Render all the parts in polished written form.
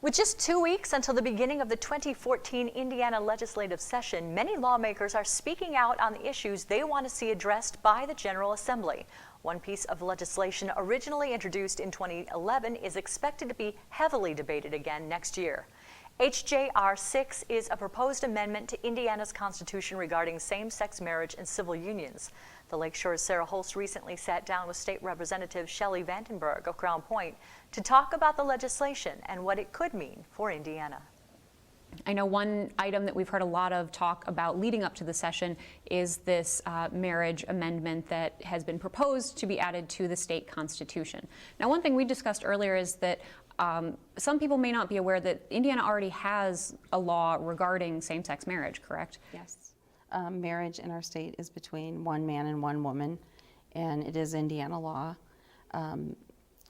With just 2 weeks until the beginning of the 2014 Indiana legislative session, many lawmakers are speaking out on the issues they want to see addressed by the General Assembly. One piece of legislation originally introduced in 2011 is expected to be heavily debated again next year. H.J.R. 6 is a proposed amendment to Indiana's Constitution regarding same-sex marriage and civil unions. The Lakeshore's Sarah Holst recently sat down with State Representative Shelley Vandenburgh of Crown Point to talk about the legislation and what it could mean for Indiana. I know one item that we've heard a lot of talk about leading up to the session is this marriage amendment that has been proposed to be added to the state constitution. Now, one thing we discussed earlier is that some people may not be aware that Indiana already has a law regarding same-sex marriage, correct? Yes. Marriage in our state is between one man and one woman, and it is Indiana law.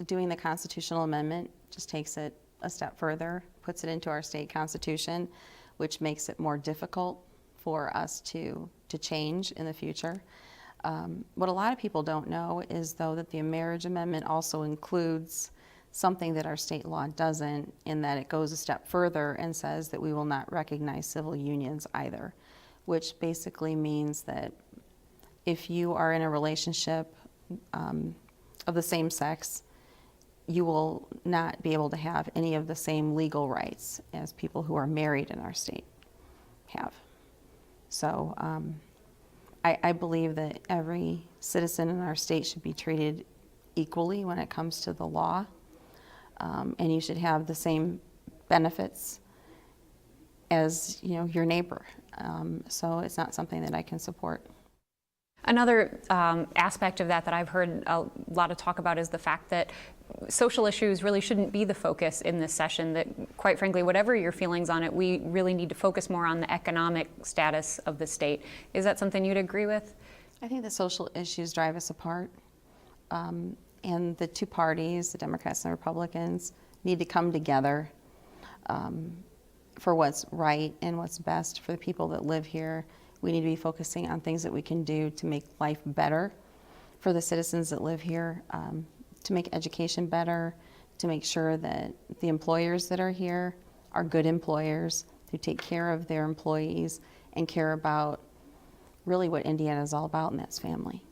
Doing the constitutional amendment just takes it a step further, puts it into our state constitution, which makes it more difficult for us to change in the future. What a lot of people don't know is, though, that the marriage amendment also includes something that our state law doesn't, in that it goes a step further and says that we will not recognize civil unions either, which basically means that if you are in a relationship of the same sex, you will not be able to have any of the same legal rights as people who are married in our state have. So I believe that every citizen in our state should be treated equally when it comes to the law, and you should have the same benefits as your neighbor. So it's not something that I can support. Another aspect of that I've heard a lot of talk about is the fact that social issues really shouldn't be the focus in this session, that quite frankly, whatever your feelings on it, we really need to focus more on the economic status of the state. Is that something you'd agree with? I think the social issues drive us apart. And the two parties, the Democrats and the Republicans, need to come together for what's right and what's best for the people that live here. We need to be focusing on things that we can do to make life better for the citizens that live here, to make education better, to make sure that the employers that are here are good employers who take care of their employees and care about really what Indiana is all about, and that's family.